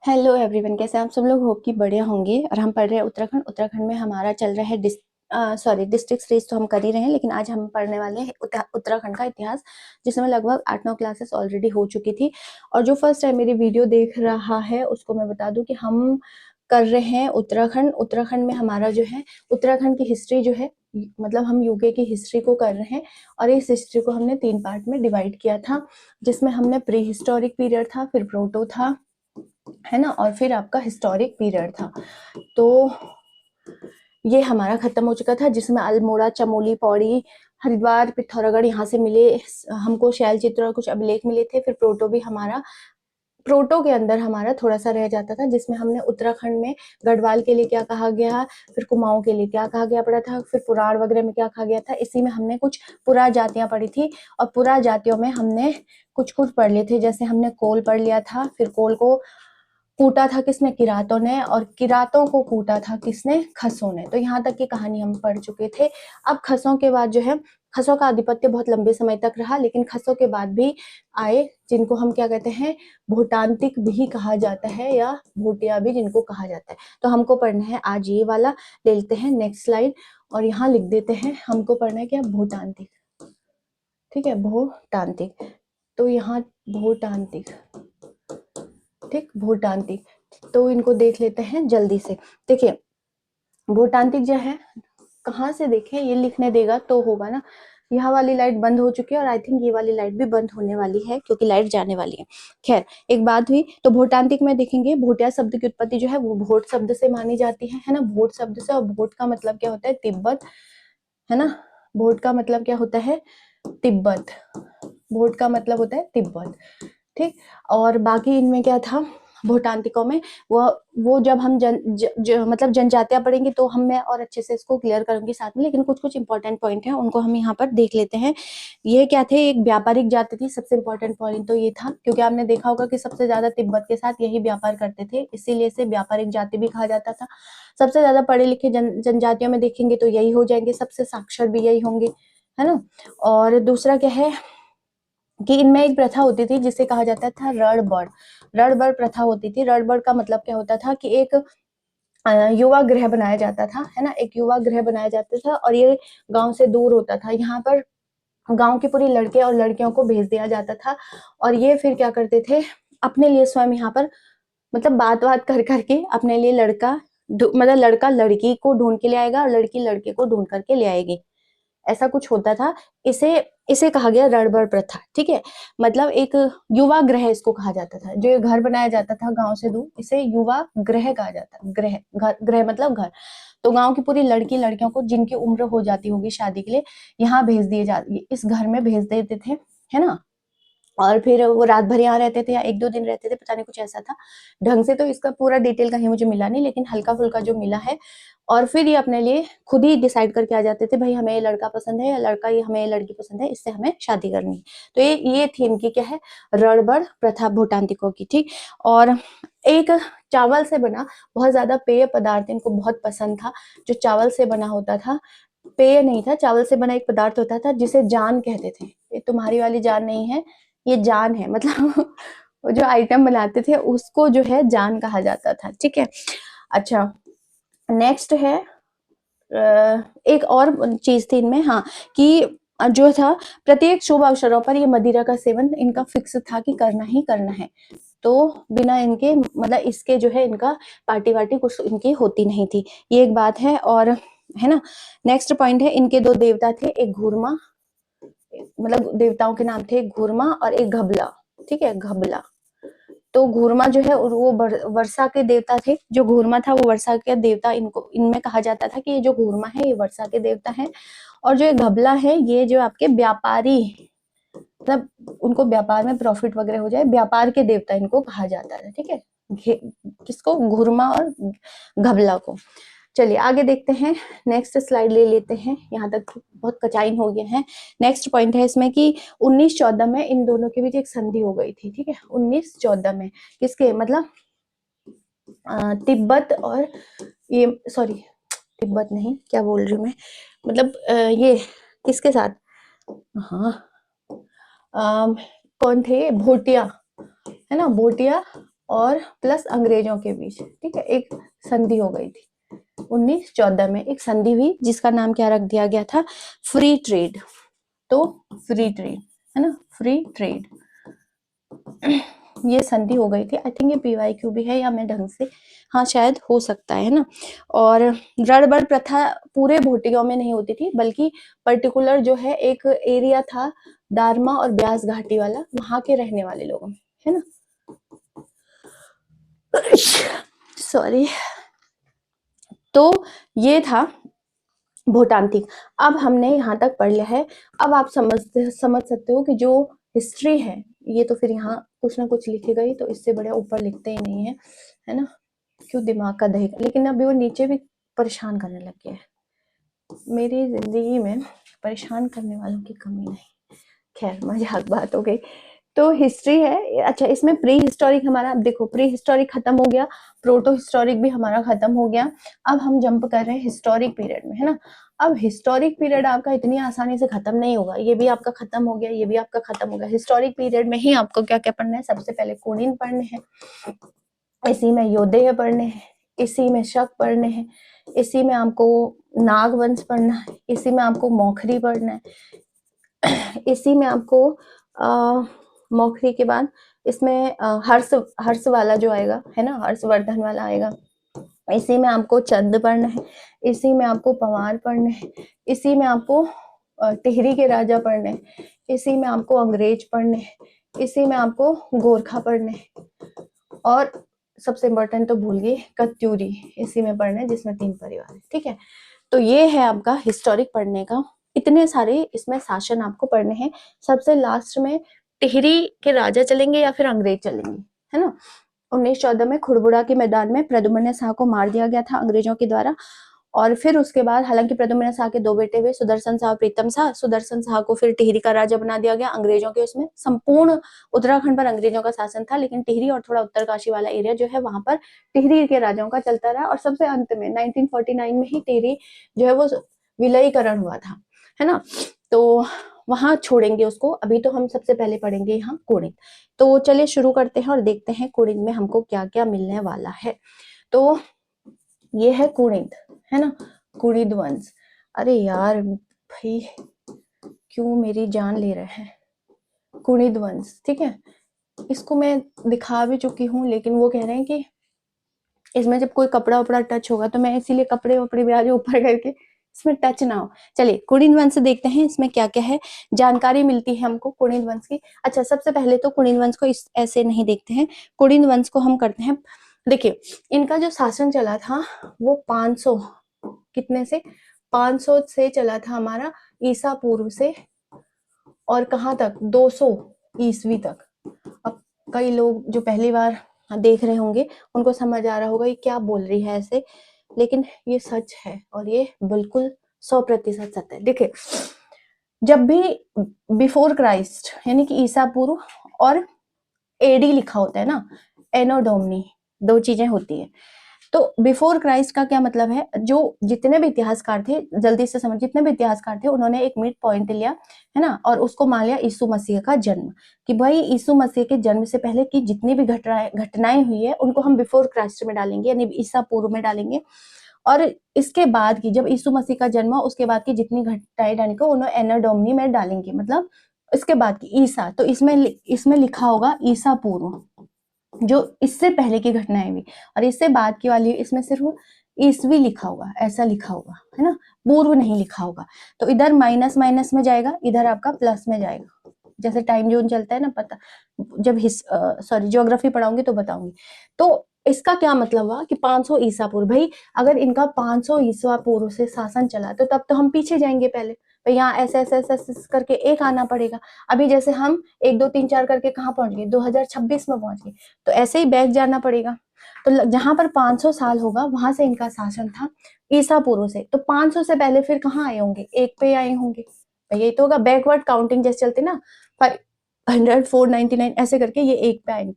Hello everyone, कैसे हैं आप सब लोग। होप कि बढ़िया होंगे। और हम पढ़ रहे हैं उत्तराखंड। उत्तराखंड में हमारा चल रहा है डिस्ट्रिक्ट सीरीज तो हम कर ही रहे हैं, लेकिन आज हम पढ़ने वाले हैं उत्तराखंड का इतिहास, जिसमें लगभग 8-9 क्लासेस ऑलरेडी हो चुकी थी। और जो फर्स्ट टाइम मेरी वीडियो देख रहा है उसको मैं बता दूं कि हम कर रहे हैं उत्तराखंड। उत्तराखंड में हमारा जो है उत्तराखंड की हिस्ट्री जो है, मतलब हम यूके की हिस्ट्री को कर रहे हैं। और इस हिस्ट्री को हमने 3 पार्ट में डिवाइड किया था, जिसमें हमने प्री हिस्टोरिक पीरियड था, फिर प्रोटो था, है ना, और फिर आपका हिस्टोरिक पीरियड था। तो ये हमारा खत्म हो चुका था, जिसमें अल्मोड़ा, चमोली, पौड़ी, हरिद्वार, पिथौरागढ़ यहाँ से मिले हमको शैल चित्र और कुछ अभिलेख मिले थे। फिर प्रोटो भी हमारा, प्रोटो के अंदर हमारा थोड़ा सा रह जाता था, जिसमें हमने उत्तराखंड में गढ़वाल के लिए क्या कहा गया, फिर कुमाऊं के लिए क्या कहा गया पड़ा था, फिर पुराण वगैरह में क्या कहा गया था। इसी में हमने कुछ पुरा जातियां पढ़ी थी, और पुरा जातियों में हमने कुछ कुछ पढ़ लिए थे। जैसे हमने कोल पढ़ लिया था, फिर कोल को कूटा था किसने, किरातों ने, और किरातों को कूटा था किसने, खसों ने। तो यहाँ तक की कहानी हम पढ़ चुके थे। अब खसों के बाद जो है, खसों का आधिपत्य बहुत लंबे समय तक रहा, लेकिन खसों के बाद भी आए जिनको हम क्या कहते हैं, भूटांतिक भी कहा जाता है, या भूटिया भी जिनको कहा जाता है। तो हमको पढ़ना है आज ये वाला। ले लेते हैं नेक्स्ट स्लाइड और यहाँ लिख देते हैं, हमको पढ़ना है क्या, भूटांतिक। ठीक है, भूटांतिक। तो यहाँ भूटांतिक, ठीक, भूटांतिक। तो इनको देख लेते हैं जल्दी से। देखिए, भूटांतिक जो है, कहाँ से देखें, ये लिखने देगा तो होगा ना। यह वाली लाइट बंद हो चुकी है, और आई थिंक ये वाली लाइट भी बंद होने वाली है, क्योंकि लाइट जाने वाली है। खैर, एक बात हुई। तो भूटांतिक में देखेंगे, भोटिया शब्द की उत्पत्ति जो है वो भोट शब्द से मानी जाती है ना, भोट शब्द से। और भोट का मतलब क्या होता है, तिब्बत, है ना। भोट का मतलब क्या होता है, तिब्बत। भोट का मतलब होता है तिब्बत, ठीक। और बाकी इनमें क्या था, भूटांतिकों में, वो जब हम मतलब जनजातियां पढ़ेंगे तो हम मैं और अच्छे से इसको क्लियर करूंगी साथ में। लेकिन कुछ कुछ इंपॉर्टेंट पॉइंट हैं, उनको हम यहाँ पर देख लेते हैं। ये क्या थे, एक व्यापारिक जाति थी। सबसे इंपॉर्टेंट पॉइंट तो ये था, क्योंकि आपने देखा होगा कि सबसे ज्यादा तिब्बत के साथ यही व्यापार करते थे, इसीलिए इसे व्यापारिक जाति भी कहा जाता था। सबसे ज्यादा पढ़े लिखे जनजातियों में देखेंगे तो यही हो जाएंगे, सबसे साक्षर भी यही होंगे, है ना। और दूसरा क्या है कि इनमें एक प्रथा होती थी जिसे कहा जाता था रणबड़। रणबड़ प्रथा होती थी। रणबड़ का मतलब क्या होता था कि एक युवा गृह बनाया जाता था, है ना। एक युवा गृह बनाया जाता था, और ये गांव से दूर होता था। यहाँ पर गांव की पूरी लड़के और लड़कियों को भेज दिया जाता था, और ये फिर क्या करते थे, अपने लिए स्वयं यहाँ पर, मतलब बात बात कर करके अपने लिए मतलब लड़का लड़की को ढूंढ के ले आएगा, और लड़की लड़के को ढूंढ करके ले आएगी। ऐसा कुछ होता था। इसे इसे कहा गया रणबड़ प्रथा, ठीक है। मतलब एक युवा गृह इसको कहा जाता था, जो घर बनाया जाता था गांव से दूर, इसे युवा गृह कहा जाता। गृह, घर, गृह मतलब घर। तो गांव की पूरी लड़की लड़कियों को जिनकी उम्र हो जाती होगी शादी के लिए, यहाँ भेज दिए जाते, इस घर में भेज देते थे, है ना। और फिर वो रात भर यहाँ रहते थे या 1-2 दिन रहते थे, पता नहीं, कुछ ऐसा था। ढंग से तो इसका पूरा डिटेल कहीं मुझे मिला नहीं, लेकिन हल्का फुल्का जो मिला है। और फिर ये अपने लिए खुद ही डिसाइड करके आ जाते थे, भाई हमें ये लड़का पसंद है, या लड़का ये हमें ये लड़की पसंद है, इससे हमें शादी करनी है। तो ये थी इनकी क्या है, रणबड़ प्रथा भूटांतिकों की, ठीक। और एक चावल से बना बहुत ज्यादा पेय पदार्थ इनको बहुत पसंद था, जो चावल से बना होता था। पेय नहीं था, चावल से बना एक पदार्थ होता था जिसे जान कहते थे। ये तुम्हारी वाली जान नहीं है, ये जान है, मतलब वो जो आइटम बनाते थे उसको जो है जान कहा जाता था, ठीक है। अच्छा, नेक्स्ट है एक और चीज थी इनमें, हाँ, कि जो था, प्रत्येक शुभ अवसरों पर ये मदिरा का सेवन इनका फिक्स था कि करना ही करना है। तो बिना इनके, मतलब इसके जो है, इनका पार्टी वार्टी कुछ इनकी होती नहीं थी। ये एक बात है। और है ना, नेक्स्ट पॉइंट है, इनके 2 देवता थे, एक घूरमा, मतलब देवताओं के नाम थे, एक घूरमा और एक घबला, ठीक है, घबला। तो घूरमा जो है वो वर्षा के देवता थे। जो घूरमा था वो वर्षा के देवता, इनको इनमें कहा जाता था कि ये जो घूरमा है ये वर्षा के देवता है। और जो ये घबला है, ये जो आपके व्यापारी, मतलब उनको व्यापार में प्रॉफिट वगैरह हो जाए, व्यापार के देवता इनको कहा जाता है, ठीक है। किसको, घुरमा और घबला को। चलिए आगे देखते हैं, नेक्स्ट स्लाइड ले लेते हैं। यहाँ तक बहुत कचाइन हो गया है। नेक्स्ट पॉइंट है इसमें कि 1914 में इन दोनों के बीच एक संधि हो गई थी, ठीक है। 1914 में किसके, मतलब तिब्बत और ये, सॉरी, तिब्बत नहीं, क्या बोल रही हूँ मैं, मतलब ये किसके साथ, हाँ, कौन थे, भोटिया, है ना, भोटिया और प्लस अंग्रेजों के बीच, ठीक है, एक संधि हो गई थी 1914 में, एक संधि हुई जिसका नाम क्या रख दिया गया था, फ्री ट्रेड। तो फ्री ट्रेड है ना, फ्री ट्रेड, ये संधि हो गई थी। आई थिंक ये PYQ भी है या मैं ढंग से, हाँ शायद हो सकता है ना। और रणबड़ प्रथा पूरे भोटियों में नहीं होती थी, बल्कि पर्टिकुलर जो है एक एरिया था दारमा और ब्यास घाटी वाला, वहां के रहने वाले लोगों में, है ना। सॉरी। तो ये था भोटांतिक। अब हमने यहाँ तक पढ़ लिया है। अब आप समझ सकते हो कि जो हिस्ट्री है, ये तो फिर यहाँ कुछ ना कुछ लिखी गई, तो इससे बड़े ऊपर लिखते ही नहीं है ना, क्यों दिमाग का दही। लेकिन अभी वो नीचे भी परेशान करने लग गया है। मेरी जिंदगी में परेशान करने वालों की कमी नहीं। खैर मजाक बात हो गई। तो हिस्ट्री है। अच्छा, इसमें प्री हिस्टोरिक हमारा, देखो प्री हिस्टोरिक खत्म हो गया, प्रोटो हिस्टोरिक भी हमारा खत्म हो गया। अब हम जंप कर रहे हैं हिस्टोरिक पीरियड में, है ना। अब हिस्टोरिक पीरियड आपका इतनी आसानी से खत्म नहीं होगा। ये भी आपका खत्म हो गया, ये भी आपका खत्म हो गया। हिस्टोरिक पीरियड में ही आपको क्या क्या पढ़ना है, सबसे पहले कुलीन पढ़ने हैं, इसी में योद्धेय पढ़ने हैं, इसी में शक पढ़ने हैं, इसी में आपको नागवंश पढ़ना है, इसी में आपको मौखरी पढ़ना है, इसी में आपको मौखरी के बाद इसमें हर्ष वाला जो आएगा, है ना, हर्षवर्धन वाला आएगा। इसी में आपको चंद पढ़ना है, इसी में आपको पवार पढ़ने हैं, इसी में आपको टिहरी के राजा पढ़ने, इसी में आपको अंग्रेज पढ़ने, इसी में आपको गोरखा पढ़ने, और सबसे इम्पोर्टेंट तो भूल गई, कत्यूरी इसी में पढ़ने, जिसमें 3 परिवार है। ठीक है, तो ये है आपका हिस्टोरिक पढ़ने का। इतने सारे इसमें शासन आपको पढ़ने हैं। सबसे लास्ट में टिहरी के राजा चलेंगे या फिर अंग्रेज चलेंगे, है ना। 1914 में खुड़बुड़ा के मैदान में प्रद्युम्न शाह को मार दिया गया था अंग्रेजों के द्वारा। और फिर उसके बाद हालांकि प्रद्युम्न शाह के 2 बेटे हुए, सुदर्शन शाह, प्रीतम शाह। सुदर्शन शाह को फिर टिहरी का राजा बना दिया गया अंग्रेजों के उसमें। संपूर्ण उत्तराखंड पर अंग्रेजों का शासन था, लेकिन टिहरी और थोड़ा उत्तरकाशी वाला एरिया जो है वहां पर टिहरी के राजाओं का चलता रहा। और सबसे अंत में 1949 में ही टिहरी जो है वो विलयीकरण हुआ था, है ना। तो वहां छोड़ेंगे उसको। अभी तो हम सबसे पहले पढ़ेंगे यहाँ कुड़िन। तो चलिए शुरू करते हैं और देखते हैं कुड़िन में हमको क्या क्या मिलने वाला है। तो ये है कुड़िन, है ना, कुड़िद वंश। अरे यार भाई क्यों मेरी जान ले रहे हैं। कुड़िद वंश, ठीक है, इसको मैं दिखा भी चुकी हूँ, लेकिन वो कह रहे हैं कि इसमें जब कोई कपड़ा वपड़ा टच होगा, तो मैं इसीलिए कपड़े वपड़े भी आज ऊपर करके इसमें टच ना हो। चलिए कुड़िन वंश देखते हैं इसमें क्या क्या है, जानकारी मिलती है हमको कुड़िन वंश की। अच्छा, सबसे पहले तो कुड़िन वंश को ऐसे नहीं देखते हैं। कुड़िन वंश को हम करते हैं, देखिए इनका जो शासन चला था वो 500 कितने से 500 से चला था हमारा ईसा पूर्व से, और कहाँ तक 200 ईस्वी तक। अब कई लोग जो पहली बार देख रहे होंगे उनको समझ आ रहा होगा ये क्या बोल रही है ऐसे, लेकिन ये सच है और ये बिल्कुल 100% सत्य है। देखिए, जब भी बिफोर क्राइस्ट यानी कि ईसा पूर्व और एडी लिखा होता है ना, एनो डोमनी, 2 चीजें होती है। तो बिफोर क्राइस्ट का क्या मतलब है, जो जितने भी इतिहासकार थे, जल्दी से समझ, जितने भी इतिहासकार थे उन्होंने एक मिड पॉइंट लिया, है ना, और उसको मान लिया यीशु मसीह का जन्म, कि भाई यीशु मसीह के जन्म से पहले की जितनी भी घटनाएं हुई है उनको हम बिफोर क्राइस्ट में डालेंगे, यानी ईसा पूर्व में डालेंगे। और इसके बाद की, जब यीशु मसीह का जन्म हुआ उसके बाद की जितनी घटनाएं डालेंगे उन्हें एनो डोमनी में डालेंगे, मतलब इसके बाद की ईसा। तो इसमें लिखा होगा ईसा पूर्व, जो इससे पहले की घटनाएं भी, और इससे बाद की वाली इसमें सिर्फ ईस्वी लिखा होगा, ऐसा लिखा होगा, है ना, पूर्व नहीं लिखा होगा। तो इधर माइनस माइनस में जाएगा, इधर आपका प्लस में जाएगा, जैसे टाइम जोन चलता है ना, पता जब ज्योग्राफी पढ़ाऊंगी तो बताऊंगी। तो इसका क्या मतलब हुआ कि 500 ईसा पूर्व, भाई अगर इनका 500 ईसा पूर्व से शासन चला तो तब तो हम पीछे जाएंगे पहले, भाई यहाँ ऐसे ऐसे ऐसे करके एक आना पड़ेगा। अभी जैसे हम 1 2 3 4 करके कहाँ पहुंच गए, 2026 में पहुंच गए, तो ऐसे ही बैक जाना पड़ेगा। तो जहां पर 500 साल होगा वहां से इनका शासन था ईसा पूर्व से, तो 500 से पहले फिर कहाँ आए होंगे, 1 पे आए होंगे, यही तो होगा बैकवर्ड काउंटिंग जैसे चलते ना, 500 499 ऐसे करके ये 1 पे आएंगे,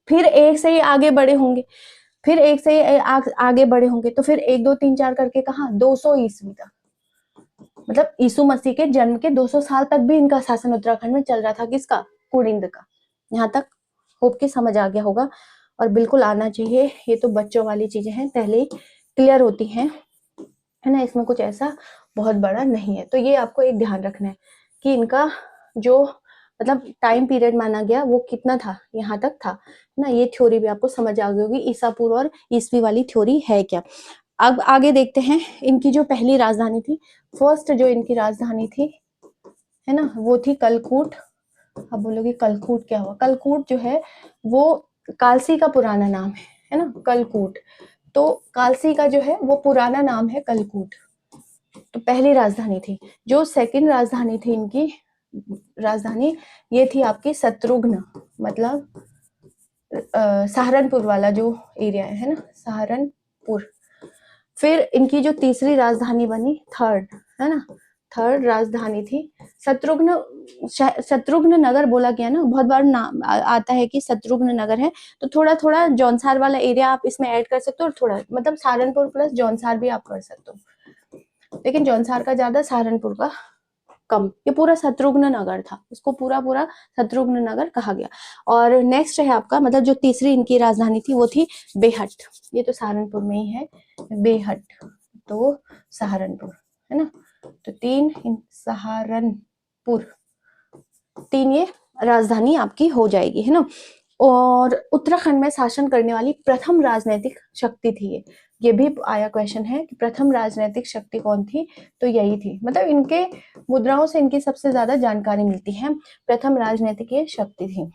फिर 1 से ही आगे बढ़े होंगे, फिर 1 से ही आगे बढ़े होंगे, तो फिर 1 2 3 4 करके कहाँ 200 ईस्वी तक, मतलब यीशु मसीह के जन्म के 200 साल तक भी इनका शासन उत्तराखंड में चल रहा था, किसका, कुड़िंद का। यहाँ तक होप के समझ आ गया होगा। और बिल्कुल आना चाहिए। ये तो बच्चों वाली चीजें हैं, पहले ही क्लियर होती हैं, है ना, इसमें कुछ ऐसा बहुत बड़ा नहीं है। तो ये आपको एक ध्यान रखना है कि इनका जो मतलब टाइम पीरियड माना गया वो कितना था, यहाँ तक था ना। ये थ्योरी भी आपको समझ आ गई होगी, ईसा पूर्व और ईसवी वाली थ्योरी है क्या। अब आगे देखते हैं, इनकी जो पहली राजधानी थी, फर्स्ट जो इनकी राजधानी थी, है ना, वो थी कलकूट। अब बोलोगे कलकूट क्या हुआ? कलकूट जो है वो कालसी का पुराना नाम है ना, कलकूट। तो कालसी का जो है वो पुराना नाम है कलकूट। तो पहली राजधानी थी। जो सेकंड राजधानी थी इनकी राजधानी, ये थी आपकी शत्रुघ्न, मतलब सहारनपुर वाला जो एरिया है ना, सहारनपुर। फिर इनकी जो तीसरी राजधानी बनी, थर्ड, है ना, थर्ड राजधानी थी शत्रुघ्न। शत्रुघ्न नगर बोला गया ना, बहुत बार नाम आता है कि शत्रुघ्न नगर है, तो थोड़ा थोड़ा जौनसार वाला एरिया आप इसमें ऐड कर सकते हो, और थोड़ा मतलब सहारनपुर प्लस जौनसार भी आप कर सकते हो, लेकिन जौनसार का ज्यादा, सहारनपुर का कम। ये पूरा शत्रुघ्न नगर था, इसको पूरा पूरा शत्रुघ्न नगर कहा गया। और नेक्स्ट है आपका, मतलब जो तीसरी इनकी राजधानी थी वो थी बेहट। ये तो सहारनपुर में ही है, बेहट, तो सहारनपुर, है ना। तो तीन सहारनपुर, तीन ये राजधानी आपकी हो जाएगी, है ना। और उत्तराखंड में शासन करने वाली प्रथम राजनीतिक शक्ति थी ये भी आया क्वेश्चन है कि प्रथम राजनीतिक शक्ति कौन थी, तो यही थी। मतलब इनके मुद्राओं से इनकी सबसे ज्यादा जानकारी मिलती है। प्रथम राजनीतिक ये शक्ति थी,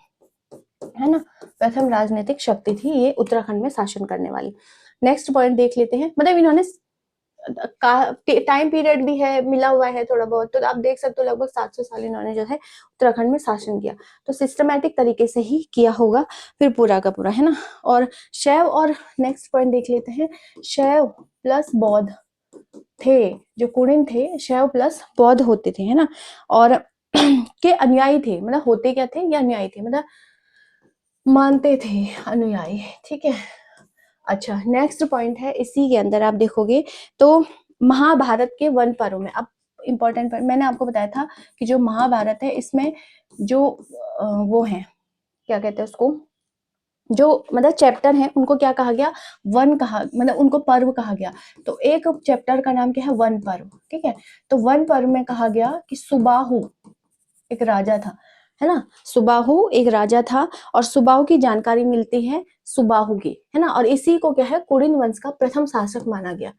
है ना, प्रथम राजनीतिक शक्ति थी ये उत्तराखंड में शासन करने वाली। नेक्स्ट पॉइंट देख लेते हैं, मतलब इन्होंने टाइम पीरियड भी है मिला हुआ है थोड़ा बहुत, तो आप देख सकते हो लगभग 700 साल इन्होंने जो है उत्तराखंड में शासन किया। तो सिस्टमैटिक तरीके से ही किया होगा फिर पूरा का पूरा, है ना। और शैव, और नेक्स्ट पॉइंट देख लेते हैं, शैव प्लस बौद्ध थे, जो कुड़िन थे शैव प्लस बौद्ध होते थे, है ना। और के अनुयायी थे, मतलब होते क्या थे, ये अनुयायी थे, मतलब मानते थे, अनुयायी, ठीक है। अच्छा, नेक्स्ट पॉइंट है, इसी के अंदर आप देखोगे तो महाभारत के वन पर्व में, अब इंपॉर्टेंट पॉइंट मैंने आपको बताया था कि जो महाभारत है इसमें जो वो है, क्या कहते हैं उसको, जो मतलब चैप्टर है उनको क्या कहा गया, वन कहा, मतलब उनको पर्व कहा गया। तो एक चैप्टर का नाम क्या है, वन पर्व, ठीक है। तो वन पर्व में कहा गया कि सुबाहु एक राजा था, है ना, सुबाहु एक राजा था, और सुबाहु की जानकारी मिलती है सुबाहु की, है ना। और इसी को क्या है, कुड़िन वंश का प्रथम शासक माना गया।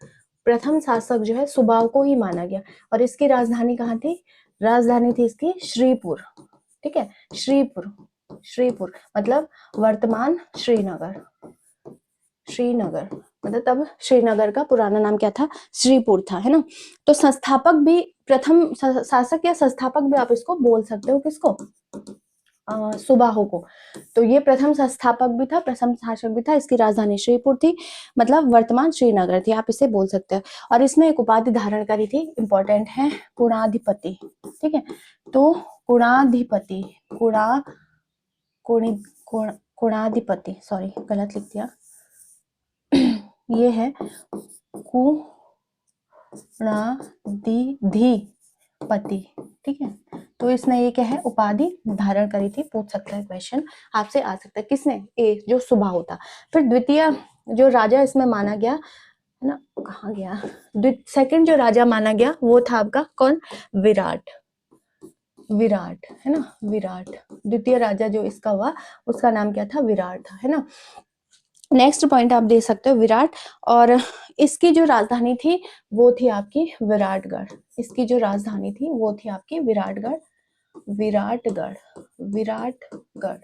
प्रथम शासक जो है सुबाहु को ही माना गया। और इसकी राजधानी कहाँ थी, राजधानी थी इसकी श्रीपुर, ठीक है, श्रीपुर, श्रीपुर मतलब वर्तमान श्रीनगर, श्रीनगर मतलब तब श्रीनगर का पुराना नाम क्या था, श्रीपुर था, है ना। तो संस्थापक भी, प्रथम शासक या संस्थापक भी आप इसको बोल सकते हो, किसको, सुबाहु को। तो ये प्रथम संस्थापक भी था, प्रथम शासक भी था, इसकी राजधानी श्रीपुर थी, मतलब वर्तमान श्रीनगर थी, आप इसे बोल सकते हैं। और इसने एक उपाधि धारण करी थी, इंपॉर्टेंट है, कुणाधिपति, ठीक है। तो कुणाधिपति, कुणाधिपति, सॉरी गलत लिख दिया, ये है कुणाधिपति, ठीक है। तो इसने ये क्या है, उपाधि धारण करी थी, पूछ सकता है क्वेश्चन आपसे आ सकता है, किसने, ए जो सुबाहु था। फिर द्वितीय जो राजा इसमें माना गया, है ना, कहाँ गया, सेकंड जो राजा माना गया वो था आपका कौन, विराट, विराट, है ना, विराट। द्वितीय राजा जो इसका हुआ उसका नाम क्या था, विराट था, है ना। नेक्स्ट पॉइंट आप दे सकते हो, विराट। और इसकी जो राजधानी थी वो थी आपकी विराटगढ़, इसकी जो राजधानी थी वो थी आपकी विराटगढ़, विराटगढ़, विराटगढ़।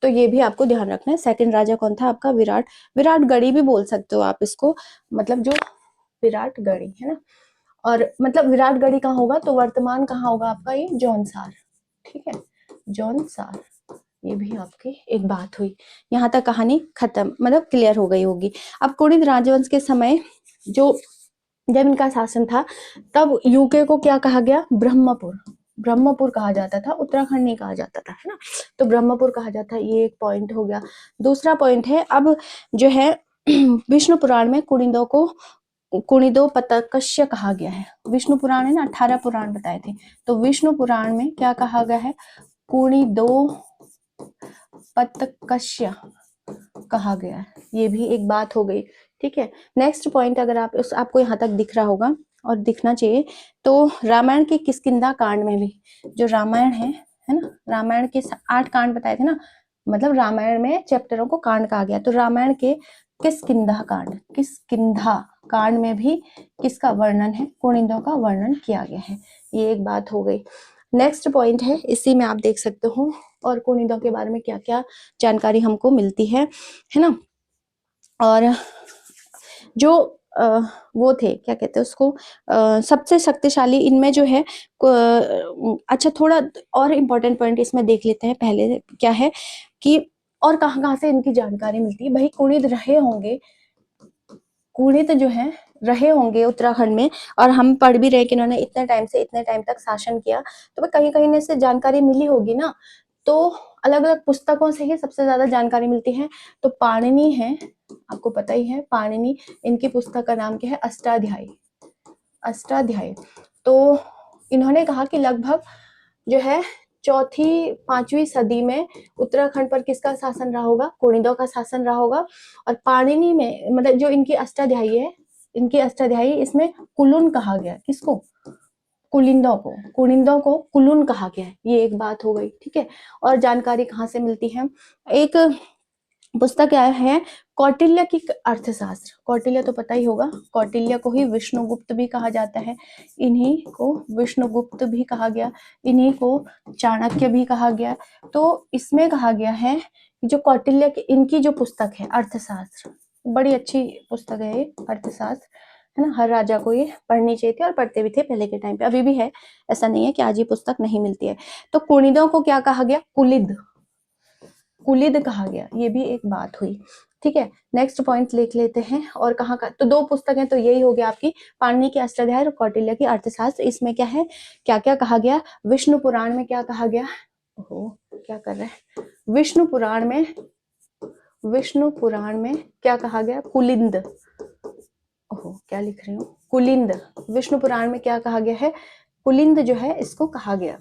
तो ये भी आपको ध्यान रखना है, सेकंड राजा कौन था आपका, विराट, विराटगढ़ी भी बोल सकते हो आप इसको, मतलब जो विराटगढ़ी, है ना। और मतलब विराटगढ़ी कहाँ होगा, तो वर्तमान कहाँ होगा आपका, ये जौनसार, ठीक है, जौनसार। ये भी आपकी एक बात हुई, यहाँ तक कहानी खत्म, मतलब क्लियर हो गई होगी। अब कुड़िन राजवंश के समय जो जब इनका शासन था तब यूके को क्या कहा गया, ब्रह्मपुर, ब्रह्मपुर कहा जाता था, उत्तराखंड नहीं कहा जाता था, है ना। तो ब्रह्मपुर कहा जाता है, ये एक पॉइंट हो गया। दूसरा पॉइंट है, अब जो है विष्णु पुराण में कुड़िंदों को कुणिदो पतकश्य कहा गया है। विष्णु पुराण है ना, 18 पुराण बताए थे, तो विष्णु पुराण में क्या कहा गया है, कुणिदो पतकश्य कहा गया है। ये भी एक बात हो गई, ठीक है। नेक्स्ट पॉइंट अगर आपको यहाँ तक दिख रहा होगा और दिखना चाहिए, तो रामायण के किष्किंधा कांड में भी, जो रामायण है ना, रामायण के 8 कांड बताए थे ना, मतलब रामायण में चैप्टरों को कांड कहा गया, तो रामायण के किष्किंधा कांड में भी किसका वर्णन है, कुणिदों का वर्णन किया गया है। ये एक बात हो गई। नेक्स्ट पॉइंट है, इसी में आप देख सकते हो और कुणिदों के बारे में क्या क्या जानकारी हमको मिलती है ना। और जो वो थे, क्या कहते हैं उसको, सबसे शक्तिशाली इनमें जो है, अच्छा थोड़ा और इम्पोर्टेंट पॉइंट इसमें देख लेते हैं। पहले क्या है कि और कहाँ कहाँ से इनकी जानकारी मिलती है। भाई कुणिद जो है रहे होंगे उत्तराखंड में, और हम पढ़ भी रहे कि इन्होंने इतने टाइम से इतने टाइम तक शासन किया, तो कहीं कहीं से जानकारी मिली होगी ना। तो अलग अलग पुस्तकों से ही सबसे ज्यादा जानकारी मिलती है। तो पाणिनि है, आपको पता ही है पाणिनि, इनकी पुस्तक का नाम क्या है, अष्टाध्यायी। तो इन्होंने कहा कि लगभग जो है 4वीं-5वीं सदी में उत्तराखंड पर किसका शासन रहा होगा, कुणिदों का शासन रहा होगा। और पाणिनि में, मतलब जो इनकी अष्टाध्यायी है, इसमें कुलुन कहा गया। किसको, कुणिदों को कुलुन कहा गया है। ये एक बात हो गई, ठीक है। और जानकारी कहाँ से मिलती है, एक पुस्तक क्या है, कौटिल्य की अर्थशास्त्र। कौटिल्य तो पता ही होगा, कौटिल्य को ही विष्णुगुप्त भी कहा जाता है, इन्हीं को विष्णुगुप्त भी कहा गया, इन्हीं को चाणक्य भी कहा गया। तो इसमें कहा गया है जो कौटिल्य की इनकी जो पुस्तक है अर्थशास्त्र, बड़ी अच्छी पुस्तक है ये अर्थशास्त्र, है ना। हर राजा को ये पढ़नी चाहिए थी और पढ़ते भी थे पहले के टाइम पे, अभी भी है, ऐसा नहीं है कि आज ये पुस्तक नहीं मिलती है। तो कुणिदों को क्या कहा गया, कुलिद कहा गया। ये भी एक बात हुई, ठीक है। नेक्स्ट पॉइंट लिख लेते हैं। और कहाँ का, तो 2 पुस्तकें तो यही हो गया आपकी, पाणिनि की अष्टाध्यायी और कौटिल्य की अर्थशास्त्र। इसमें क्या है, क्या क्या कहा गया, विष्णु पुराण में क्या कहा गया, ओहो क्या कर रहे हैं, विष्णु पुराण में क्या कहा गया, कुलिंद, ओहो क्या लिख रही हूँ, कुलिंद। विष्णु पुराण में क्या कहा गया है, कुलिंद जो है इसको कहा गया,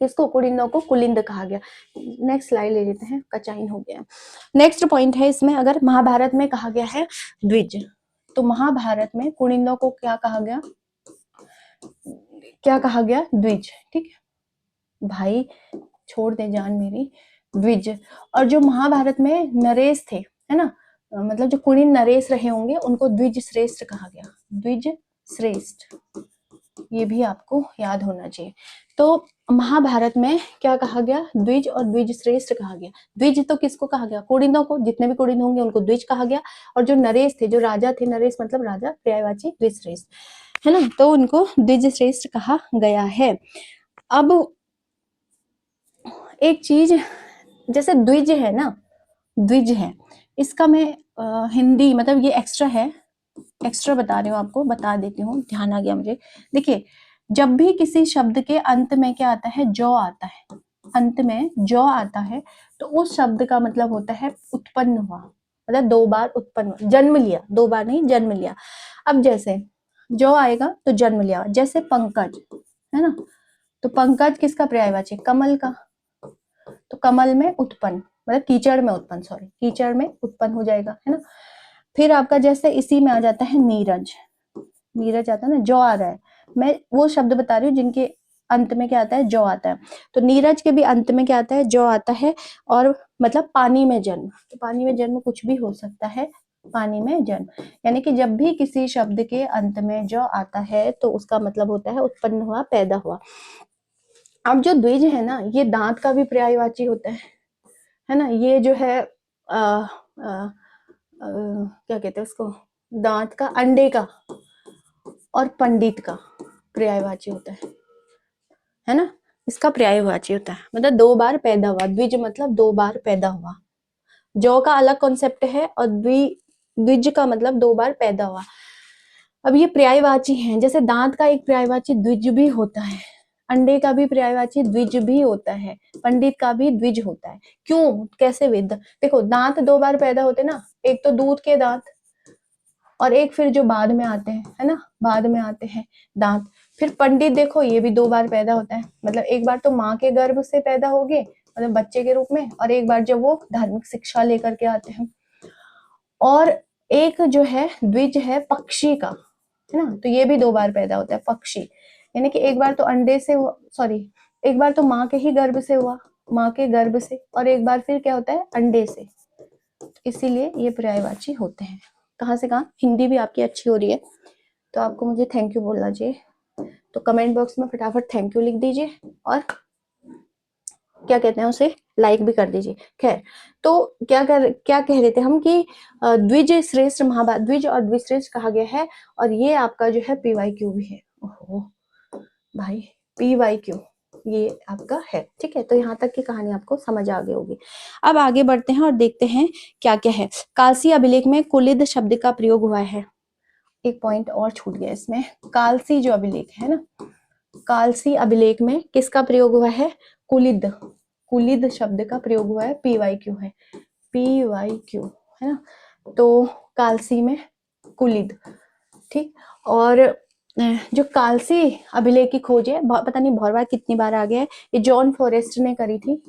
किसको, कुणिदों को कुलिंद कहा गया। नेक्स्ट स्लाइड ले लेते हैं, कचाइन हो गया। नेक्स्ट पॉइंट है इसमें, अगर महाभारत में कहा गया है द्विज, तो महाभारत में कुणिदों को क्या कहा गया, द्विज, ठीक है भाई, छोड़ दे जान मेरी, द्विज। और जो महाभारत में नरेश थे, है ना, मतलब जो कुणिद नरेश रहे होंगे, उनको द्विज श्रेष्ठ कहा गया, द्विज श्रेष्ठ। ये भी आपको याद होना चाहिए। तो महाभारत में क्या कहा गया, द्विज और द्विज श्रेष्ठ कहा गया। द्विज तो किसको कहा गया, कुणिदों को, जितने भी कुणिद होंगे उनको द्विज कहा गया। और जो नरेश थे, जो राजा थे, नरेश मतलब राजा, पर्यायवाची द्विज श्रेष्ठ, है ना, तो उनको द्विज श्रेष्ठ कहा गया है। अब एक चीज, जैसे द्विज है ना, द्विज है, इसका मैं हिंदी, मतलब ये एक्स्ट्रा है, एक्स्ट्रा बता रही हूँ आपको, बता देती हूँ, ध्यान आ गया मुझे। देखिए, जब भी किसी शब्द के अंत में क्या आता है, जौ आता है, अंत में जौ आता है, तो उस शब्द का मतलब होता है उत्पन्न हुआ, मतलब 2 बार उत्पन्न हुआ, जन्म लिया, 2 बार नहीं, जन्म लिया। अब जैसे जौ आएगा तो जन्म लिया, जैसे पंकज है ना, तो पंकज किसका पर्यायवाची, कमल का, तो कमल में उत्पन्न, मतलब कीचड़ में उत्पन्न, सॉरी कीचड़ में उत्पन्न हो जाएगा, है ना। फिर आपका जैसे इसी में आ जाता है नीरज, नीरज आता है ना, जौ आ रहा है, मैं वो शब्द बता रही हूँ जिनके अंत में क्या आता है, जौ आता है। तो नीरज के भी अंत में क्या आता है, जौ आता है। और मतलब पानी में जन्म, तो पानी में जन्म कुछ भी हो सकता है, पानी में जन्म, यानी कि जब भी किसी शब्द के अंत में जौ आता है तो उसका मतलब होता है उत्पन्न हुआ, पैदा हुआ। अब जो द्विज है ना, ये दांत का भी पर्यायवाची होता है ना। ये जो है क्या कहते हैं उसको, दांत का, अंडे का और पंडित का पर्यायवाची होता है ना, इसका पर्यायवाची होता है, मतलब 2 बार पैदा हुआ, द्विज मतलब 2 बार पैदा हुआ। जौ का अलग कॉन्सेप्ट है और द्विज का मतलब 2 बार पैदा हुआ। अब ये पर्यायवाची हैं, जैसे दांत का एक पर्यायवाची द्विज भी होता है, अंडे का भी पर्यायवाची द्विज भी होता है, पंडित का भी द्विज होता है। क्यों, कैसे वेद, देखो दांत 2 बार पैदा होते ना, एक तो दूध के दांत और एक फिर जो बाद में आते हैं, है ना, बाद में आते हैं दांत। फिर पंडित देखो, ये भी 2 बार पैदा होता है, मतलब एक बार तो माँ के गर्भ से पैदा हो गए, मतलब बच्चे के रूप में, और एक बार जब वो धार्मिक शिक्षा लेकर के आते हैं। और एक जो है द्विज है पक्षी का, है ना, तो ये भी 2 बार पैदा होता है पक्षी, यानी कि एक बार तो अंडे से हुआ, सॉरी, एक बार तो माँ के ही गर्भ से हुआ, माँ के गर्भ से, और एक बार फिर क्या होता है अंडे से, इसीलिए ये पर्यायवाची होते हैं। कहाँ से कहाँ, हिंदी भी आपकी अच्छी हो रही है, तो आपको मुझे थैंक यू बोलना चाहिए, तो कमेंट बॉक्स में फटाफट थैंक यू लिख दीजिए, और क्या कहते हैं उसे लाइक भी कर दीजिए। खैर, तो क्या कह रहे थे हम कि द्विज श्रेष्ठ महाभारत, द्विज और द्विश्रेष्ठ कहा गया है, और ये आपका जो है PYQ भी है। ओहो भाई, PYQ ये आपका है, ठीक है। तो यहाँ तक की कहानी आपको समझ आ गई होगी। अब आगे बढ़ते हैं और देखते हैं क्या क्या है। कालसी अभिलेख में कुलिद शब्द का प्रयोग हुआ है। एक पॉइंट और छूट गया इसमें, कालसी जो अभिलेख है ना, कालसी अभिलेख में किसका प्रयोग हुआ है, कुलिद, कुलिद शब्द का प्रयोग हुआ है, PYQ है, PYQ है ना, तो कालसी में कुलिद, ठीक। और जो कालसी अभिलेख की खोज है, पता नहीं बहुत बार कितनी बार आ गया है, ये जॉन फॉरेस्ट ने करी थी,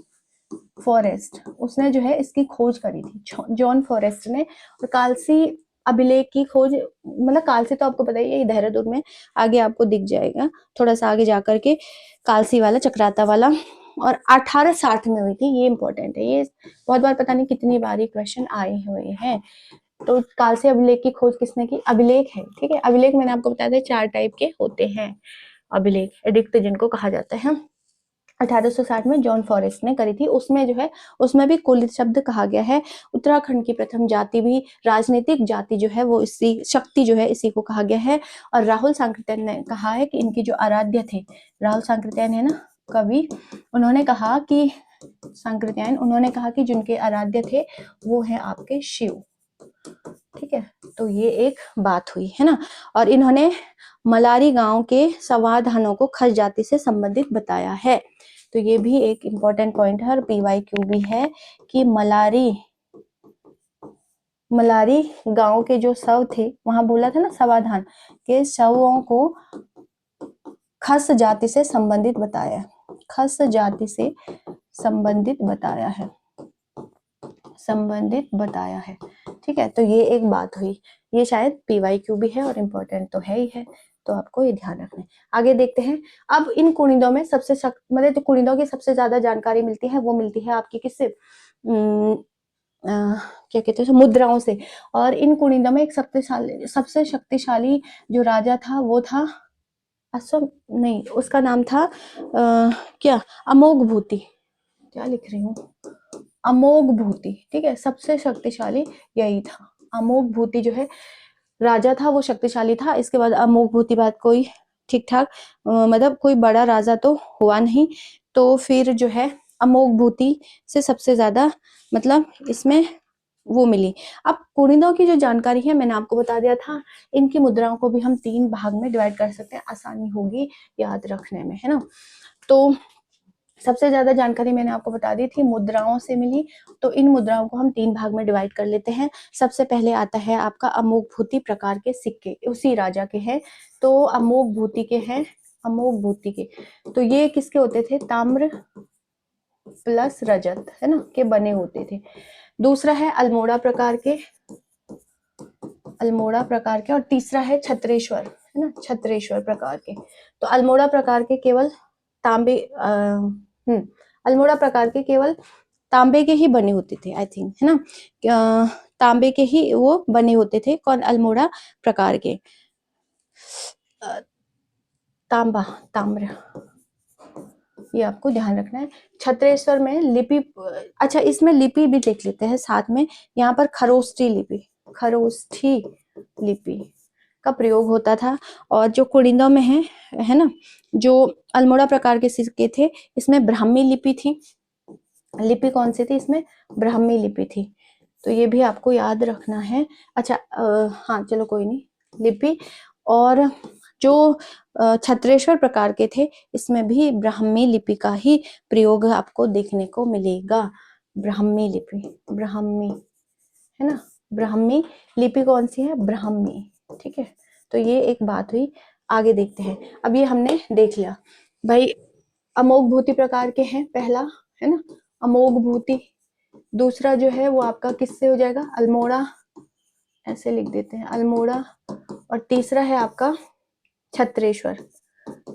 फॉरेस्ट, उसने जो है इसकी खोज करी थी, जॉन फॉरेस्ट ने। और कालसी अभिलेख की खोज, मतलब कालसी तो आपको पता ही है, देहरादून में आगे आपको दिख जाएगा, थोड़ा सा आगे जाकर के कालसी वाला, चक्राता वाला, और 1860 में हुई थी, ये इंपॉर्टेंट है, ये बहुत बार पता नहीं कितनी बार ये क्वेश्चन आए हुए हैं। तो कालसी अभिलेख की खोज किसने की, अभिलेख है, ठीक है। अभिलेख मैंने आपको बताया था 4 टाइप के होते हैं, अभिलेख एडिक्ट जिनको कहा जाता है। 1860 में जॉन फॉरेस्ट ने करी थी, उसमें जो है, उसमें भी कुलिद शब्द कहा गया है। उत्तराखंड की प्रथम जाति भी, राजनीतिक जाति जो है वो इसी, शक्ति जो है इसी को कहा गया है। और राहुल सांकृत्यायन ने कहा है कि इनकी जो आराध्य थे, राहुल सांकृत्यायन है ना कवि, उन्होंने कहा कि सांकृत्यायन, उन्होंने कहा कि जिनके आराध्य थे वो है आपके शिव, ठीक है। तो ये एक बात हुई है ना। और इन्होंने मलारी गांव के समाधानों को खस जाति से संबंधित बताया है, तो ये भी एक इम्पोर्टेंट पॉइंट है, और PYQ भी है कि मलारी गांव के जो शव थे, वहां बोला था ना समाधान के शवों को खस जाति से संबंधित बताया, खस जाति से संबंधित बताया है, संबंधित बताया है, ठीक है। तो ये एक बात हुई, ये शायद PYQ भी है और इम्पोर्टेंट तो है ही है, तो आपको ये ध्यान रखना है। आगे देखते हैं। अब इन कुनिदों में सबसे मतलब जो कुनिदों की सबसे ज्यादा जानकारी मिलती है वो मिलती है आपकी किससे, क्या कहते हैं, मुद्राओं से। और इन कुनिदों में एक सबसे शक्तिशाली जो राजा था वो था असम, नहीं उसका नाम था क्या, अमोघ भूति, क्या लिख रही हूँ, अमोघ भूति, ठीक है। सबसे शक्तिशाली यही था, अमोघ भूति जो है राजा था वो शक्तिशाली था। इसके बाद अमोघ भूति बाद कोई ठीक ठाक, मतलब कोई बड़ा राजा तो हुआ नहीं, तो फिर जो है अमोघ भूति से सबसे ज्यादा मतलब इसमें वो मिली। अब कुनिदों की जो जानकारी है मैंने आपको बता दिया था, इनकी मुद्राओं को भी हम 3 भाग में डिवाइड कर सकते हैं, आसानी होगी याद रखने में, है ना। तो सबसे ज्यादा जानकारी मैंने आपको बता दी थी, मुद्राओं से मिली, तो इन मुद्राओं को हम 3 भाग में डिवाइड कर लेते हैं। सबसे पहले आता है आपका अमोघ भूति प्रकार के सिक्के, उसी राजा के हैं, तो अमोघ भूति के हैं, अमोघ भूति के, तो ये किसके होते थे, ताम्र प्लस रजत, है ना, के बने होते थे। दूसरा है अल्मोड़ा प्रकार के, अल्मोड़ा प्रकार के, और तीसरा है छत्रेश्वर, है ना, छत्रेश्वर प्रकार के। तो अल्मोड़ा प्रकार के केवल तांबे, अल्मोड़ा प्रकार के केवल तांबे के ही बने होते थे, आई थिंक, है ना, तांबे के ही वो बने होते थे। कौन, अल्मोड़ा प्रकार के, तांबा, ताम्र, ये आपको ध्यान रखना है। छत्रेश्वर में लिपि, अच्छा इसमें लिपि भी देख लेते हैं साथ में, यहाँ पर खरोष्ठी लिपि, खरोष्ठी लिपि का प्रयोग होता था। और जो कुनिदों में है ना, जो अल्मोड़ा प्रकार के सिक्के थे, इसमें ब्राह्मी लिपि थी, लिपि कौन सी थी इसमें, ब्राह्मी लिपि थी, तो ये भी आपको याद रखना है। अच्छा हाँ चलो कोई नहीं, लिपि। और जो छत्रेश्वर प्रकार के थे, इसमें भी ब्राह्मी लिपि का ही प्रयोग आपको देखने को मिलेगा, ब्राह्मी लिपि, ब्राह्मी, है ना, ब्राह्मी लिपि कौन सी है, ब्राह्मी, ठीक है। तो ये एक बात हुई। आगे देखते हैं। अब ये हमने देख लिया भाई, अमोघ भूति प्रकार के हैं पहला, है ना, अमोघ भूति। दूसरा जो है वो आपका किससे हो जाएगा, अल्मोड़ा, ऐसे लिख देते हैं अल्मोड़ा। और तीसरा है आपका छत्रेश्वर,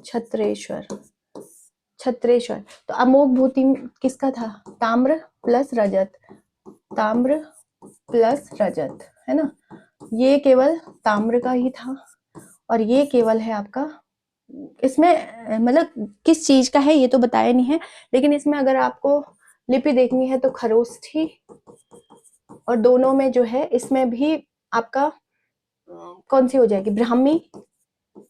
छत्रेश्वर, छत्रेश्वर। तो अमोघ भूति किसका था, ताम्र प्लस रजत, ताम्र प्लस रजत, है ना। ये केवल ताम्र का ही था और ये केवल है आपका, इसमें मतलब किस चीज का है ये तो बताया नहीं है, लेकिन इसमें अगर आपको लिपि देखनी है तो खरोष्ठी, और दोनों में जो है इसमें भी आपका कौन सी हो जाएगी, ब्राह्मी,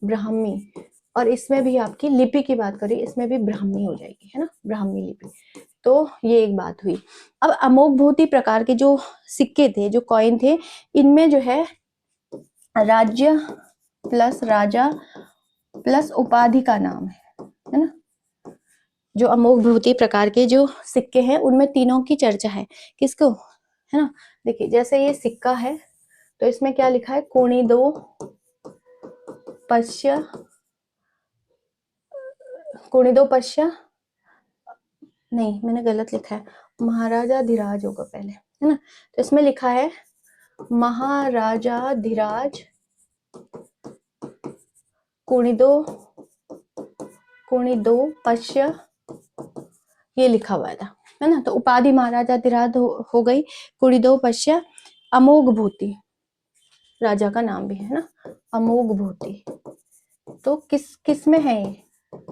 ब्राह्मी। और इसमें भी आपकी लिपि की बात करें, इसमें भी ब्राह्मी हो जाएगी, है ना, ब्राह्मी लिपि। तो ये एक बात हुई। अब अमोघ भूति प्रकार के जो सिक्के थे, जो कॉइन थे, इनमें जो है राज्य प्लस राजा प्लस उपाधि का नाम है ना। जो अमोघ भूति प्रकार के जो सिक्के हैं उनमें तीनों की चर्चा है, किसको, है ना। देखिए जैसे ये सिक्का है तो इसमें क्या लिखा है, कोणी दो पश्य, कोणी दो पश्य, नहीं मैंने गलत लिखा है, महाराजाधिराज होगा पहले, है ना। तो इसमें लिखा है महाराजाधिराज कोणिदो, कोणिदो पश्य, ये लिखा हुआ था, है ना। तो उपाधि महाराजाधिराज हो गई, कोणिदो पश्य, अमोघ भूति राजा का नाम भी है ना, अमोघ भूति। तो किस में है ये,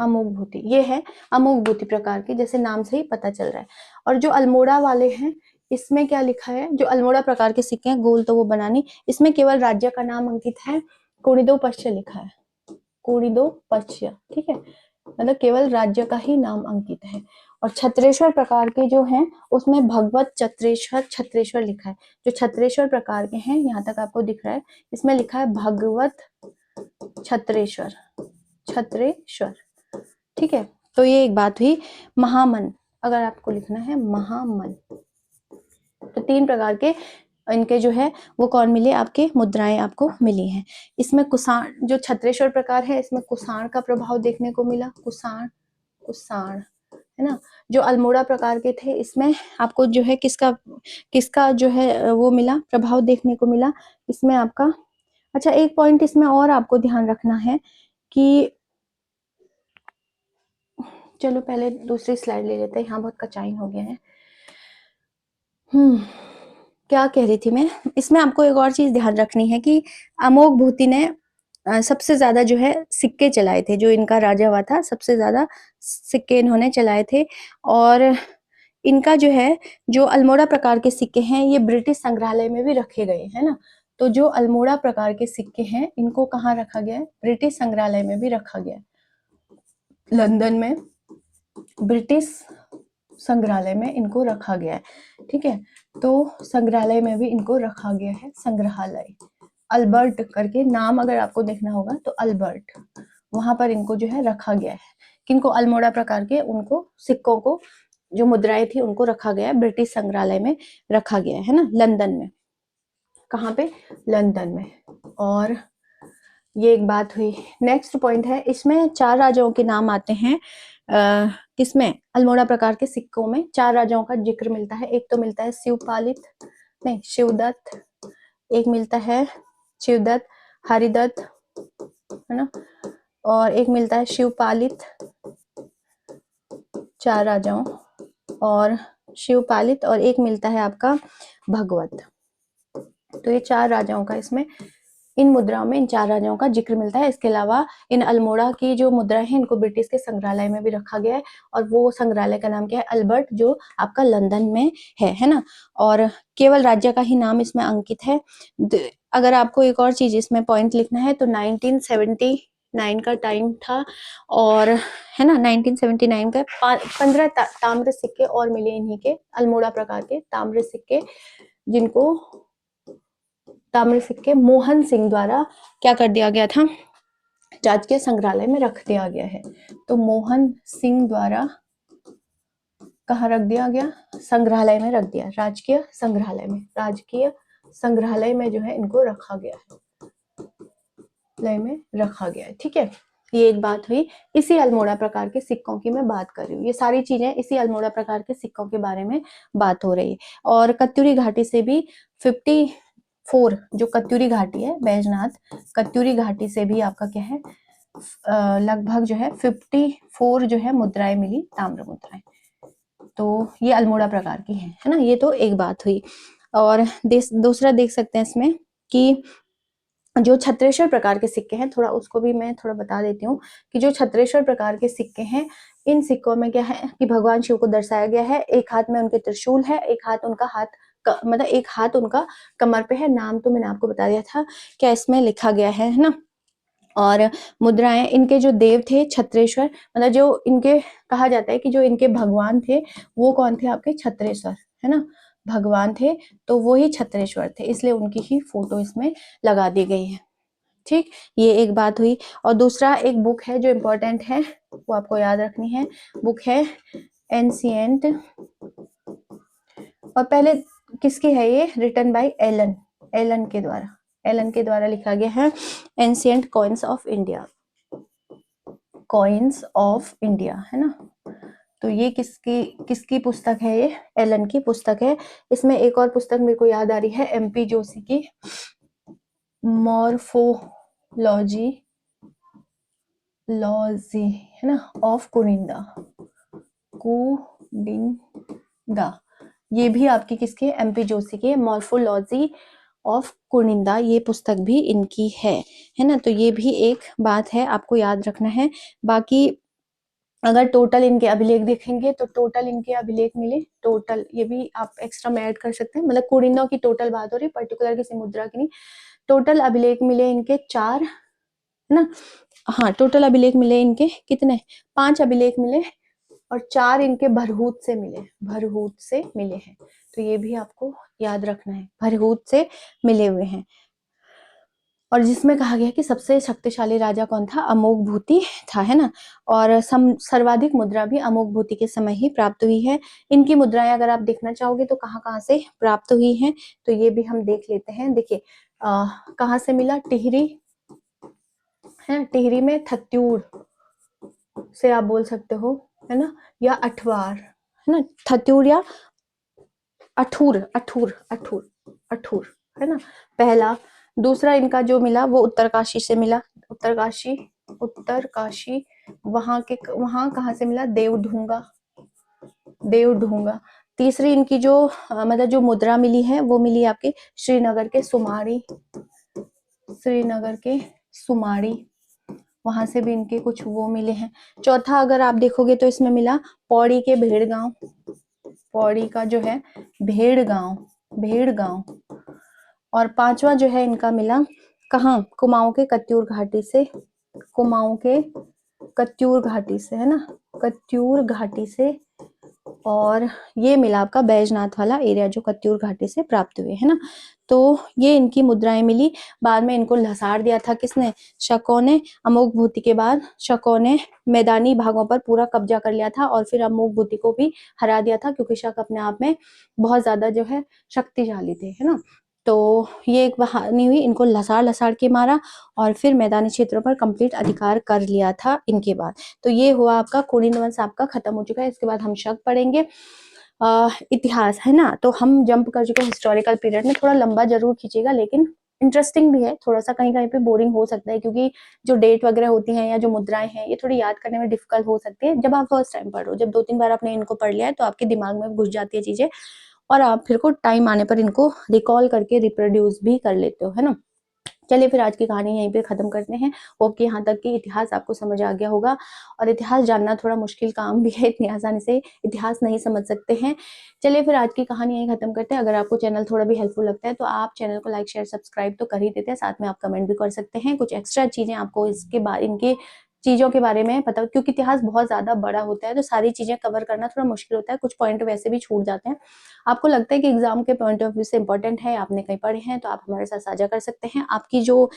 अमोघ भूति, ये है अमोघ भूति प्रकार की, जैसे नाम से ही पता चल रहा है। और जो अल्मोड़ा वाले हैं इसमें क्या लिखा है, जो अल्मोड़ा प्रकार के सिक्के हैं, गोल तो वो बनानी, इसमें केवल राज्य का नाम अंकित है, कोणिदो पश्य लिखा है, कोणिदो पश्य, ठीक है, मतलब केवल राज्य का ही नाम अंकित है। और छत्रेश्वर प्रकार के जो हैं उसमें भगवत छत्रेश्वर, छत्रेश्वर लिखा है। जो छत्रेश्वर प्रकार के हैं, यहाँ तक आपको दिख रहा है, इसमें लिखा है भगवत छत्रेश्वर, छत्रेश्वर, ठीक है। तो ये एक बात हुई। महामन, अगर आपको लिखना है महामन, तो तीन प्रकार के इनके जो है वो कौन मिले, आपके मुद्राएं आपको मिली हैं। इसमें कुषाण, जो छत्रेश्वर प्रकार है इसमें कुषाण का प्रभाव देखने को मिला, कुषाण, कुषाण, है ना। जो अल्मोड़ा प्रकार के थे इसमें आपको जो है किसका किसका जो है वो मिला, प्रभाव देखने को मिला इसमें आपका। अच्छा एक पॉइंट इसमें और आपको ध्यान रखना है कि, चलो पहले दूसरी स्लाइड ले लेते हैं, यहाँ बहुत कचाइन हो गया है। क्या कह रही थी मैं, इसमें आपको एक और चीज ध्यान रखनी है कि अमोघ भूति ने सबसे ज्यादा जो है सिक्के चलाए थे, जो इनका राजा हुआ था सबसे ज्यादा सिक्के इन्होंने चलाए थे। और इनका जो है, जो अल्मोड़ा प्रकार के सिक्के हैं ये ब्रिटिश संग्रहालय में भी रखे गए, है ना। तो जो अल्मोड़ा प्रकार के सिक्के हैं इनको कहाँ रखा गया है, ब्रिटिश संग्रहालय में भी रखा गया है, लंदन में ब्रिटिश संग्रहालय में इनको रखा गया है, ठीक है। तो संग्रहालय में भी इनको रखा गया है, संग्रहालय अल्बर्ट करके नाम अगर आपको देखना होगा तो अल्बर्ट, वहां पर इनको जो है रखा गया है। किनको, अल्मोड़ा प्रकार के उनको सिक्कों को, जो मुद्राएं थी उनको रखा गया है, ब्रिटिश संग्रहालय में रखा गया है ना, लंदन में। कहाँ पे, लंदन में। और ये एक बात हुई। नेक्स्ट पॉइंट है, इसमें 4 राजाओं के नाम आते हैं, किसमें, अल्मोड़ा प्रकार के सिक्कों में 4 राजाओं का जिक्र मिलता है। एक तो मिलता है शिवपालित, नहीं शिवदत्त, एक मिलता है शिवदत्त, हरिदत्त, है ना, और एक मिलता है शिवपालित, 4 राजाओं, और शिवपालित, और एक मिलता है आपका भगवत। तो ये 4 राजाओं का इसमें, इन मुद्राओं में इन 4 राजाओं का जिक्र मिलता है। इसके अलावा इन अल्मोड़ा की जो मुद्रा है इनको ब्रिटिश के संग्रहालय में भी रखा गया है, और वो संग्रहालय का नाम क्या है, अल्बर्ट, जो आपका लंदन में है ना। और केवल राज्य का ही नाम इसमें अंकित है। अगर आपको एक और चीज इसमें पॉइंट लिखना है तो 1979 का टाइम था, और है ना 1979 का 15 ताम्र सिक्के और मिले इन्हीं के, अल्मोड़ा प्रकार के ताम्र सिक्के, जिनको ताम्र सिक्के मोहन सिंह द्वारा क्या कर दिया गया था, राजकीय संग्रहालय में रख दिया गया है। तो मोहन सिंह द्वारा कहाँ रख दिया गया, संग्रहालय में रख दिया, राजकीय संग्रहालय में, राजकीय संग्रहालय में जो है इनको रखा गया है, लय में रखा गया है, ठीक है। ये एक बात हुई। इसी अल्मोड़ा प्रकार के सिक्कों की मैं बात कर रही हूँ। ये सारी चीजें इसी अल्मोड़ा प्रकार के सिक्कों के बारे में बात हो रही है। और कत्यूरी घाटी से भी 54, जो कत्यूरी घाटी है बैजनाथ, कत्यूरी घाटी से भी आपका क्या है लगभग जो है 54 जो है मुद्राएं मिली, ताम्र मुद्राएं। तो ये अल्मोड़ा प्रकार की है ना। ये तो एक बात हुई। और दूसरा देख सकते हैं इसमें कि जो छत्रेश्वर प्रकार के सिक्के हैं, थोड़ा उसको भी मैं थोड़ा बता देती हूँ कि जो छत्रेश्वर प्रकार के सिक्के हैं, इन सिक्कों में क्या है कि भगवान शिव को दर्शाया गया है। एक हाथ में उनके त्रिशूल है, एक हाथ उनका मतलब एक हाथ उनका कमर पे है। नाम तो मैंने आपको बता दिया था क्या इसमें लिखा गया है ना। और मुद्राएं, इनके जो देव थे छत्रेश्वर, मतलब जो इनके कहा जाता है कि जो इनके भगवान थे वो कौन थे आपके, छत्रेश्वर, है ना, भगवान थे, तो वो ही छत्रेश्वर थे, इसलिए उनकी ही फोटो इसमें लगा दी गई है। ठीक, ये एक बात हुई। और दूसरा एक बुक है जो इम्पोर्टेंट है, वो आपको याद रखनी है। बुक है एंशिएंट, और पहले किसकी है ये, रिटन बाय एलन, एलन के द्वारा लिखा गया है। Ancient coins of India, coins of India, है ना। तो ये किसकी पुस्तक है, ये एलन की पुस्तक है। इसमें एक और पुस्तक मेरे को याद आ रही है, एमपी जोशी की मॉर्फोलॉजी है ना, ऑफ कुनिंदा, ये भी आपकी किसकी है, एमपी जोशी की, मॉर्फोलॉजी ऑफ कुनिंदा, ये पुस्तक भी इनकी है ना। तो ये भी एक बात है, आपको याद रखना है। बाकी अगर टोटल इनके अभिलेख देखेंगे तो टोटल इनके अभिलेख मिले, टोटल ये भी आप एक्स्ट्रा में ऐड कर सकते हैं, मतलब कुनिंदा की टोटल बात हो रही है, पर्टिकुलर किसी मुद्रा की नहीं। टोटल अभिलेख मिले इनके 4, है ना। हाँ, टोटल अभिलेख मिले इनके कितने, 5 अभिलेख मिले, और 4 इनके भरहूत से मिले हैं। तो ये भी आपको याद रखना है, भरहूत से मिले हुए हैं। और जिसमें कहा गया कि सबसे शक्तिशाली राजा कौन था, अमोघ भूति था, है ना। और सर्वाधिक मुद्रा भी अमोघ भूति के समय ही प्राप्त हुई है। इनकी मुद्राएं अगर आप देखना चाहोगे तो कहाँ से प्राप्त हुई हैं, तो ये भी हम देख लेते हैं। देखिए कहाँ से मिला, टिहरी है, टिहरी में थत्यूर से आप बोल सकते हो, है ना, या अठवार, है ना, थत्यूर या अठूर, है ना, पहला। दूसरा इनका जो मिला वो उत्तरकाशी से मिला, उत्तरकाशी वहां कहाँ से मिला, देवढूंगा। तीसरी इनकी जो मतलब जो मुद्रा मिली है वो मिली आपके श्रीनगर के सुमाड़ी, वहां से भी इनके कुछ वो मिले हैं। चौथा अगर आप देखोगे तो इसमें मिला पौड़ी के भेड़गांव, पौड़ी का जो है भेड़गांव। और पांचवा जो है इनका मिला कहाँ, कुमाऊं के कत्यूर घाटी से, है ना, कत्यूर घाटी से। और ये मिला आपका बैजनाथ वाला एरिया जो कत्यूर घाटी से प्राप्त हुए, है ना। तो ये इनकी मुद्राएं मिली। बाद में इनको लसाड़ दिया था किसने, शकों ने। अमोघ भूति के बाद शकों ने मैदानी भागों पर पूरा कब्जा कर लिया था, और फिर अमोघ भूति को भी हरा दिया था, क्योंकि शक अपने आप में बहुत ज्यादा जो है शक्तिशाली थे, है ना। तो ये एक बहानी हुई, इनको लसाड़ के मारा, और फिर मैदानी क्षेत्रों पर कंप्लीट अधिकार कर लिया था इनके बाद। तो ये हुआ आपका कुनिंद वंश, आपका खत्म हो चुका है। इसके बाद हम शक पढ़ेंगे, इतिहास, है ना। तो हम जंप कर चुके हैं हिस्टोरिकल पीरियड में, थोड़ा लंबा जरूर खींचेगा लेकिन इंटरेस्टिंग भी है, थोड़ा सा कहीं पे बोरिंग हो सकता है, क्योंकि जो डेट वगैरह होती हैं या जो मुद्राएं हैं ये थोड़ी याद करने में डिफिकल्ट हो सकती है जब आप फर्स्ट टाइम पढ़ रहे हो। जब 2-3 बार आपने इनको पढ़ लिया है तो आपके दिमाग में घुस जाती है चीजें, और आप फिर को टाइम आने पर इनको रिकॉल करके रिप्रोड्यूस भी कर लेते हो, है ना। चलिए फिर आज की कहानी यहीं पे खत्म करते हैं। होप कि यहाँ तक की इतिहास आपको समझ आ गया होगा, और इतिहास जानना थोड़ा मुश्किल काम भी है, इतनी आसानी से इतिहास नहीं समझ सकते हैं। चलिए फिर आज की कहानी यहीं खत्म करते हैं। अगर आपको चैनल थोड़ा भी हेल्पफुल लगता है तो आप चैनल को लाइक शेयर सब्सक्राइब तो कर ही देते हैं, साथ में आप कमेंट भी कर सकते हैं। कुछ एक्स्ट्रा चीजें आपको इसके बारे, इनके चीजों के बारे में पता, क्योंकि इतिहास बहुत ज्यादा बड़ा होता है तो सारी चीजें कवर करना थोड़ा मुश्किल होता है, कुछ पॉइंट वैसे भी छूट जाते हैं। आपको लगता है कि एग्जाम के पॉइंट ऑफ व्यू से इंपॉर्टेंट है, आपने कहीं पढ़े हैं, तो आप हमारे साथ साझा कर सकते हैं। आपकी जो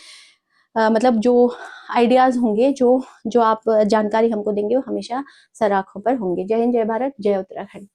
मतलब जो आइडियाज होंगे, जो आप जानकारी हमको देंगे वो हमेशा सर आंखों पर होंगे। जय हिंद, जय भारत, जय उत्तराखंड।